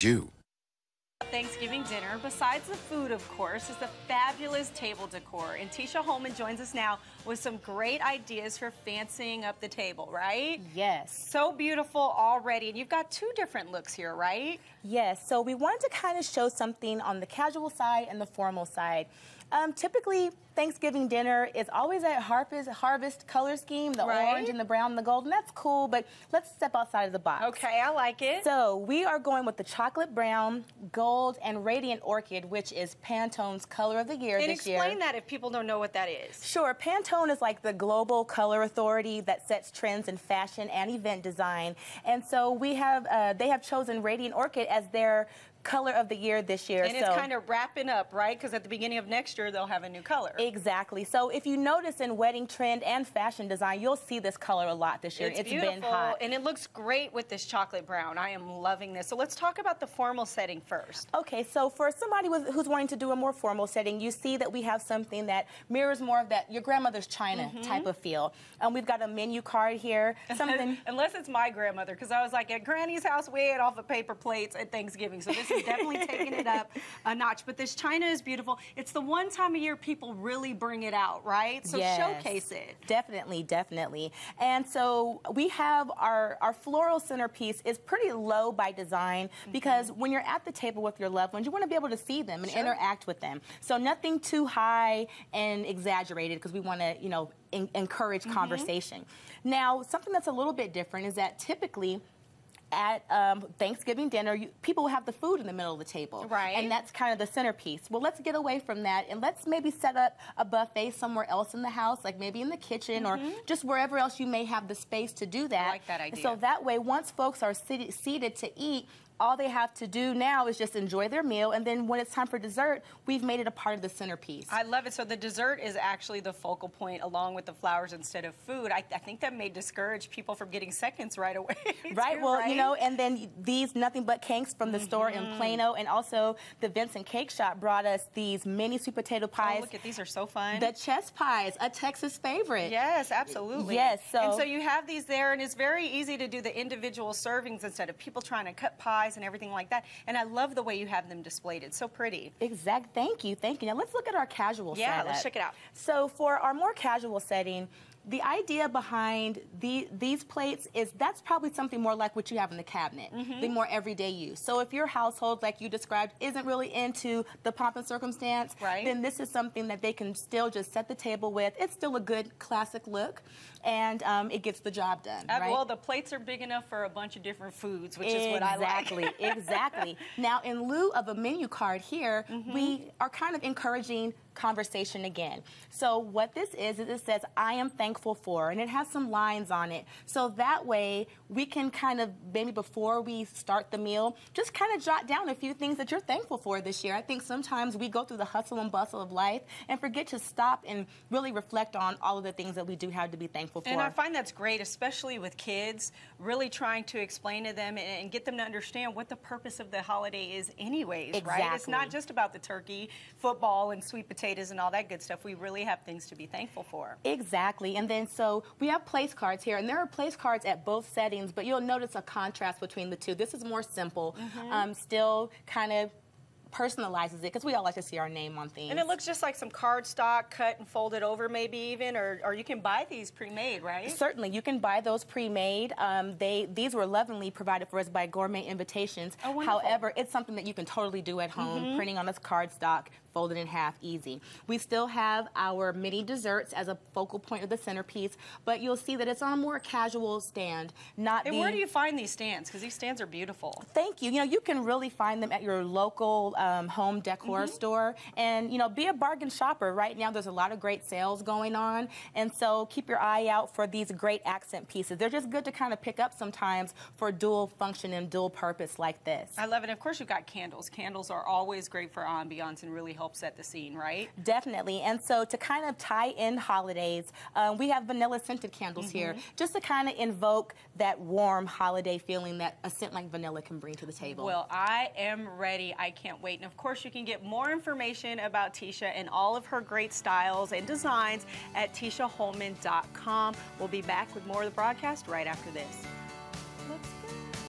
You. Thanksgiving dinner, besides the food, of course, is the fabulous table decor. And Tisha Holman joins us now with some great ideas for fancying up the table, right? Yes. So beautiful already. And you've got two different looks here, right? Yes. So we wanted to kind of show something on the casual side and the formal side. Typically, Thanksgiving dinner is always that harvest color scheme, the orange and the brown and the gold, and that's cool, but let's step outside of the box. Okay, I like it. So we are going with the chocolate brown, gold, and radiant orchid, which is Pantone's color of the year this year. And explain that if people don't know what that is. Sure. Pantone is like the global color authority that sets trends in fashion and event design. And so we have, they have chosen radiant orchid as their color of the year this year. And it's kind of wrapping up, right? Because at the beginning of next year, they'll have a new color. Exactly. So if you notice in wedding trend and fashion design, you'll see this color a lot this year. It's been hot. And it looks great with this chocolate brown. I am loving this. So let's talk about the formal setting first. Okay, so for somebody who's wanting to do a more formal setting, you see that we have something that mirrors more of that your grandmother's china type of feel. We've got a menu card here. Something Unless it's my grandmother, because I was like at Granny's house, we ate off of paper plates at Thanksgiving. So this is definitely taking it up a notch. But this china is beautiful. It's the one time of year people really bring it out, right? So showcase it. Definitely, definitely. And so we have our floral centerpiece is pretty low by design because when you're at the table with your loved ones, you want to be able to see them and interact with them. So nothing too high and exaggerated because we want to, you know, encourage conversation. Now, something that's a little bit different is that typically at Thanksgiving dinner, people will have the food in the middle of the table. Right. And that's kind of the centerpiece. Well, let's get away from that and let's maybe set up a buffet somewhere else in the house, like maybe in the kitchen or just wherever else you may have the space to do that. I like that idea. So that way, once folks are seated to eat, all they have to do now is just enjoy their meal, and then when it's time for dessert, we've made it a part of the centerpiece. I love it. So the dessert is actually the focal point along with the flowers instead of food. I think that may discourage people from getting seconds right away. Right, well, you know, and then these Nothing But Cakes from the store in Plano, and also the Vinson Cake Shop brought us these mini sweet potato pies. Oh, look at these, are so fun. The chess pies, a Texas favorite. Yes, absolutely. Yes, and so you have these there, and it's very easy to do the individual servings instead of people trying to cut pies and everything like that. And I love the way you have them displayed. It's so pretty. Exact. Thank you. Thank you. Now let's look at our casual setup. Yeah, let's check it out. So for our more casual setting, the idea behind these plates is that's probably something more like what you have in the cabinet, the more everyday use. So if your household, like you described, isn't really into the pomp and circumstance, then this is something that they can still just set the table with. It's still a good classic look, and it gets the job done. Right? Well, the plates are big enough for a bunch of different foods, which is what I like. Exactly. Now, in lieu of a menu card here, we are kind of encouraging conversation again. So what this is it says, I am thankful for, and it has some lines on it. So that way we can kind of, maybe before we start the meal, just kind of jot down a few things that you're thankful for this year. I think sometimes we go through the hustle and bustle of life and forget to stop and really reflect on all of the things that we do have to be thankful for. And I find that's great, especially with kids, really trying to explain to them and get them to understand what the purpose of the holiday is anyways, right? It's not just about the turkey, football, and sweet potatoes and all that good stuff. We really have things to be thankful for. Exactly. And then so we have place cards here, and there are place cards at both settings, but you'll notice a contrast between the two. This is more simple, still kind of personalizes it because we all like to see our name on things. And it looks just like some cardstock cut and folded over maybe even, or you can buy these pre-made, right? Certainly, you can buy those pre-made. These were lovingly provided for us by Gourmet Invitations. Oh, wonderful. However, it's something that you can totally do at home, printing on this cardstock, folded in half, easy. We still have our mini desserts as a focal point of the centerpiece, but you'll see that it's on a more casual stand, not And where do you find these stands? Because these stands are beautiful. Thank you. You know, you can really find them at your local home decor store, and you know, be a bargain shopper. Right now there's a lot of great sales going on, and so keep your eye out for these great accent pieces. They're just good to kind of pick up sometimes for dual function and dual purpose like this. I love it. Of course, you've got candles. Candles are always great for ambiance and really help set the scene, right? Definitely. And so to kind of tie in holidays, we have vanilla scented candles here, just to kind of invoke that warm holiday feeling that a scent like vanilla can bring to the table. Well, I am ready. I can't wait. And of course, you can get more information about Tisha and all of her great styles and designs at tishaholman.com. We'll be back with more of the broadcast right after this.